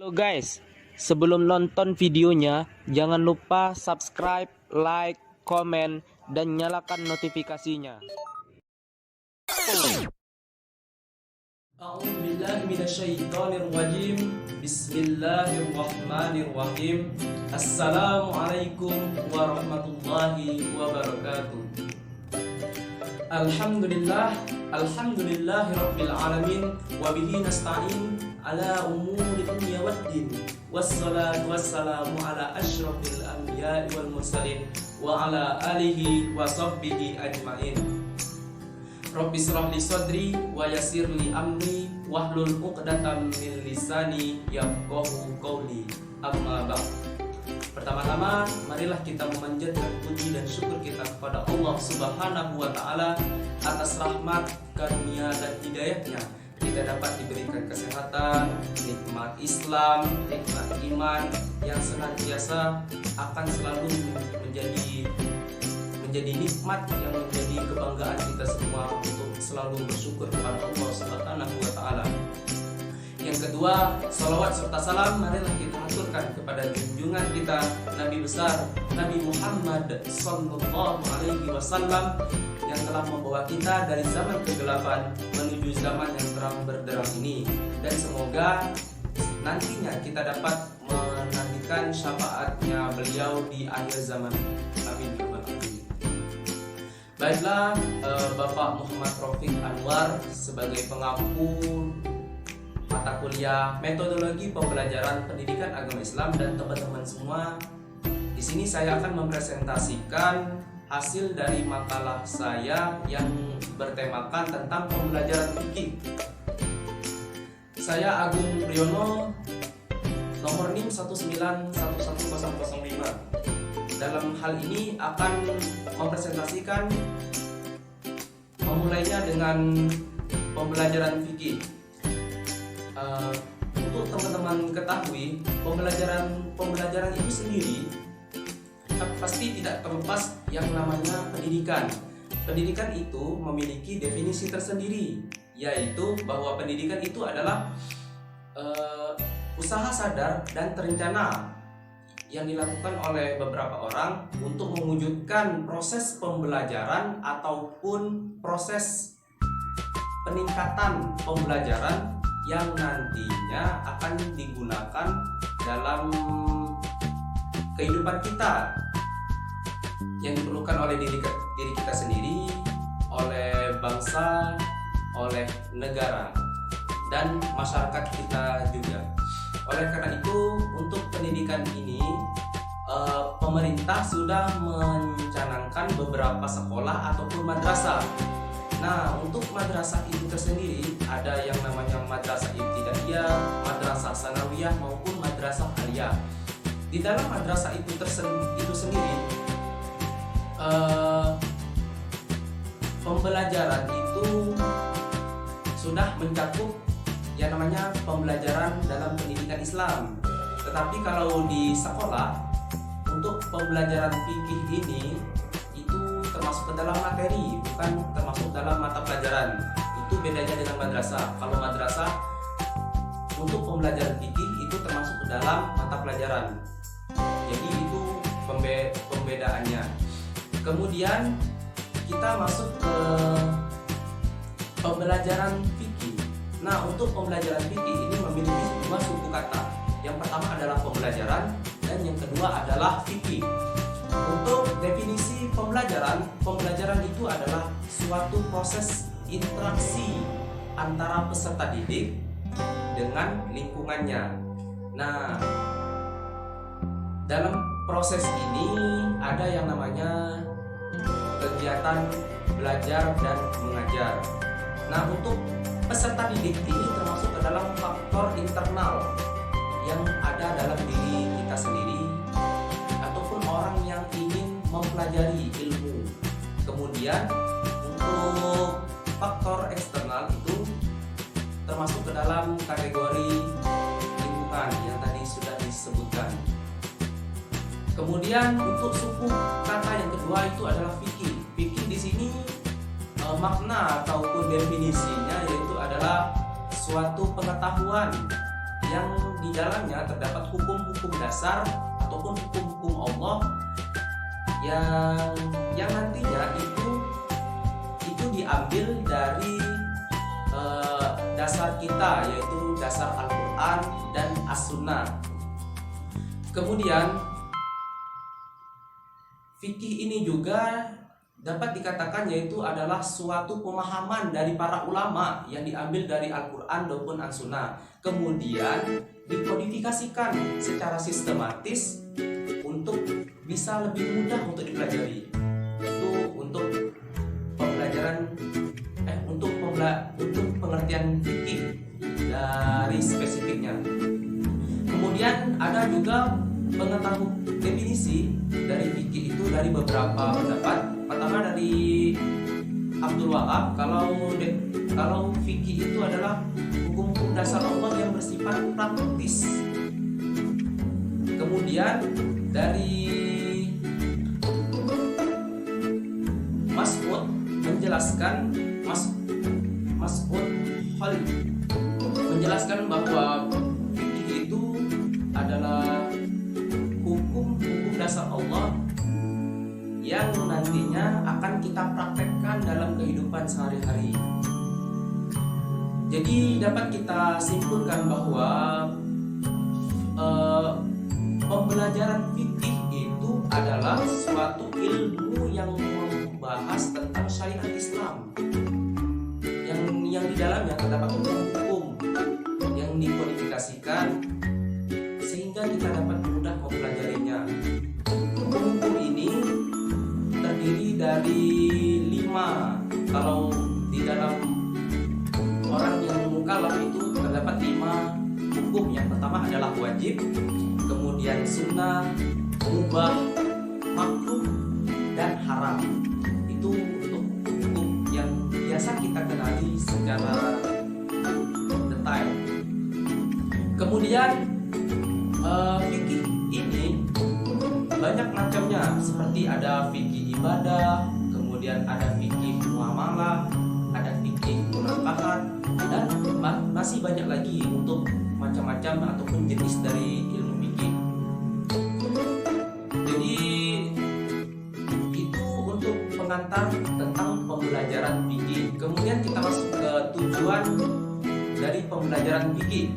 Halo guys, sebelum nonton videonya, jangan lupa subscribe, like, komen, dan nyalakan notifikasinya. A'udzubillahiminasyaitonirrajim. Bismillahirrahmanirrahim. Assalamualaikum warahmatullahi wabarakatuh. Alhamdulillahirabbil alamin wa bihi nasta'in ala umuri dunya waddin. Wassalatu wassalamu ala asyrafil anbiya'i wal mursalin wa ala alihi wa sahbihi ajmain. Rabbi shrah li sadri wa yassir li amri wahlul 'uqdatam min lisani yafqahu qawli. Amma ba'd. Pertama-tama, marilah kita memanjatkan puji dan syukur kita kepada Allah Subhanahu wa Ta'ala atas rahmat, karunia, dan hidayahnya. Kita dapat diberikan kesehatan, nikmat Islam, nikmat iman yang senantiasa akan selalu menjadi nikmat yang menjadi kebanggaan kita semua untuk selalu bersyukur kepada Allah Subhanahu wa Ta'ala. Yang kedua, salawat serta salam marilah kita aturkan kepada junjungan kita Nabi besar Nabi Muhammad sallallahu alaihi wasallam yang telah membawa kita dari zaman kegelapan menuju zaman yang terang benderang ini, dan semoga nantinya kita dapat menantikan syafaatnya beliau di akhir zaman. Amin. Baiklah, Bapak Muhammad Rafiq Anwar sebagai pengampu mata kuliah metodologi pembelajaran pendidikan agama Islam dan teman-teman semua, di sini saya akan mempresentasikan hasil dari makalah saya yang bertemakan tentang pembelajaran fikih. Saya Agung Priyono, nomor NIM 1911005. Dalam hal ini akan mempresentasikan memulainya dengan pembelajaran fikih. Untuk teman-teman ketahui, pembelajaran itu sendiri pasti tidak terlepas yang namanya pendidikan. Pendidikan itu memiliki definisi tersendiri, yaitu bahwa pendidikan itu adalah usaha sadar dan terencana yang dilakukan oleh beberapa orang untuk mewujudkan proses pembelajaran ataupun proses peningkatan pembelajaran yang nantinya akan digunakan dalam kehidupan kita, yang diperlukan oleh diri kita sendiri, oleh bangsa, oleh negara, dan masyarakat kita juga. Oleh karena itu, untuk pendidikan ini pemerintah sudah mencanangkan beberapa sekolah ataupun madrasah. Nah, untuk madrasah itu tersendiri ada yang namanya madrasah ibtidaiyah, madrasah sanawiyah maupun madrasah aliyah. Di dalam madrasah itu sendiri pembelajaran itu sudah mencakup yang namanya pembelajaran dalam pendidikan Islam. Tetapi kalau di sekolah untuk pembelajaran fikih ini termasuk ke dalam materi, bukan termasuk dalam mata pelajaran. Itu bedanya dengan madrasah. Kalau madrasah untuk pembelajaran fikih itu termasuk ke dalam mata pelajaran. Jadi itu pembedaannya. Kemudian kita masuk ke pembelajaran fikih. Nah, untuk pembelajaran fikih ini memiliki dua suku kata. Yang pertama adalah pembelajaran dan yang kedua adalah fikih. Untuk definisi pembelajaran itu adalah suatu proses interaksi antara peserta didik dengan lingkungannya. Nah, dalam proses ini ada yang namanya kegiatan belajar dan mengajar. Nah, untuk peserta didik ini termasuk ke dalam faktor internal yang ada dalam diri kita sendiri ataupun orang yang ingin mempelajari ilmu. Kemudian untuk faktor eksternal itu termasuk ke dalam kategori lingkungan yang tadi sudah disebutkan. Kemudian untuk suku kata yang kedua itu adalah fikih. Fikih di sini makna ataupun definisinya yaitu adalah suatu pengetahuan yang di dalamnya terdapat hukum-hukum dasar ataupun hukum-hukum Allah yang nantinya itu diambil dari dasar kita, yaitu dasar Al-Quran dan As-Sunnah. Kemudian fikih ini juga dapat dikatakan yaitu adalah suatu pemahaman dari para ulama yang diambil dari Al-Quran maupun As-Sunnah, kemudian dikodifikasikan secara sistematis untuk bisa lebih mudah untuk dipelajari. Itu untuk pembelajaran untuk pengertian fikih dari spesifiknya. Kemudian ada juga pengetahuan definisi dari fikih itu dari beberapa pendapat. Pertama dari Abdul Wahab, kalau fikih itu adalah hukum-hukum dasar Allah yang bersifat praktis. Kemudian dari Mas'ud menjelaskan menjelaskan bahwa fikih itu adalah hukum-hukum dasar Allah yang nantinya akan kita praktekkan dalam kehidupan sehari-hari. Jadi dapat kita simpulkan bahwa pembelajaran fikih itu adalah suatu ilmu yang membahas tentang syariat Islam yang di dalamnya terdapat hukum-hukum yang dikodifikasikan sehingga kita dapat mudah mempelajarinya. Hukum-hukum ini terdiri dari 5. Kalau di dalam orang yang mukallaf itu terdapat 5 hukum. Yang pertama adalah wajib, kemudian sunnah, mubah, makruh, dan haram. Itu untuk hukum yang biasa kita kenali secara detail. Kemudian fikih ini banyak macamnya, seperti ada fikih ibadah, kemudian ada fikih muamalah, ada fikih munakahat, dan masih banyak lagi untuk macam-macam ataupun jenis dari ilmu fikih. Jadi itu untuk pengantar tentang pembelajaran fikih. Kemudian kita masuk ke tujuan dari pembelajaran fikih.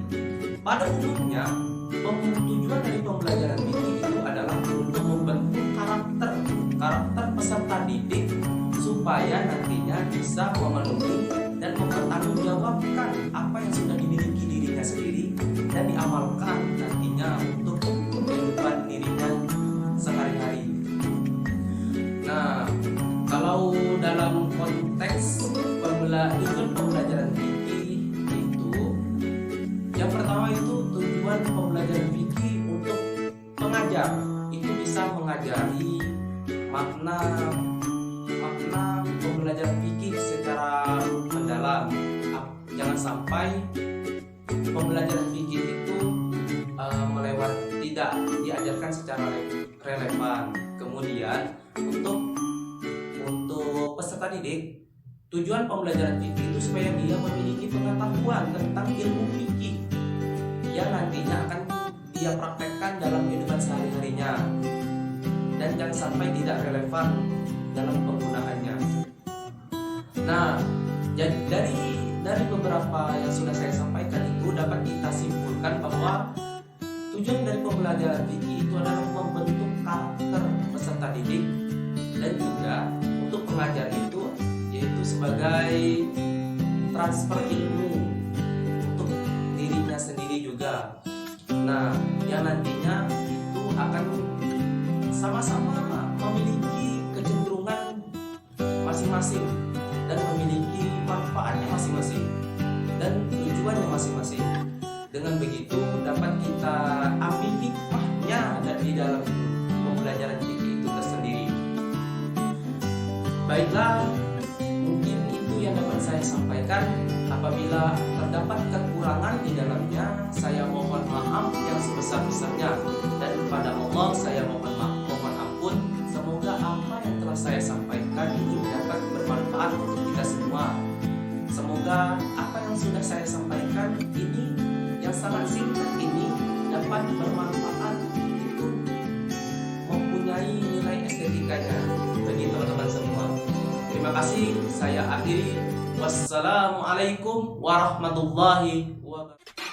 Pada umumnya tujuan dari pembelajaran fikih itu adalah untuk membentuk karakter peserta didik supaya nantinya bisa memenuhi dan mempertanggungjawabkan apa yang sudah dimiliki dirinya sendiri dan diamalkan nantinya untuk kehidupan dirinya sehari-hari. Nah, kalau dalam konteks tujuan pembelajaran fikih itu, yang pertama itu tujuan pembelajaran fikih untuk mengajar, itu bisa mengajari makna pembelajaran fikih secara mendalam. Jangan sampai pembelajaran fikih itu tidak diajarkan secara relevan. Kemudian untuk peserta didik, tujuan pembelajaran fikih itu supaya dia memiliki pengetahuan tentang ilmu fikih yang nantinya akan dia praktekkan dalam kehidupan sehari-harinya dan jangan sampai tidak relevan dalam penggunaannya. Nah, dari beberapa yang sudah saya sampaikan itu dapat kita simpulkan bahwa tujuan dari pembelajaran fikih itu adalah membentuk karakter peserta didik dan juga untuk mengajar itu yaitu sebagai transfer ilmu untuk dirinya sendiri juga. Nah, yang nantinya itu akan sama-sama memiliki kecenderungan masing-masing dan memiliki manfaatnya masing-masing dan tujuannya masing-masing. Dengan begitu dapat kita ambil hikmahnya dari dalam pembelajaran fikih itu tersendiri. Baiklah, mungkin itu yang dapat saya sampaikan. Apabila terdapat kekurangan di dalamnya, saya mohon maaf yang sebesar-besarnya, dan kepada Allah saya mohon ampun. Semoga apa yang telah saya sampaikan ini dapat bermanfaat untuk kita semua. Semoga apa yang sudah saya sampaikan ini yang sangat singkat ini dapat bermanfaat, itu mempunyai nilai estetikanya bagi teman-teman semua. Terima kasih, saya akhiri. Wassalamualaikum warahmatullahi wabarakatuh.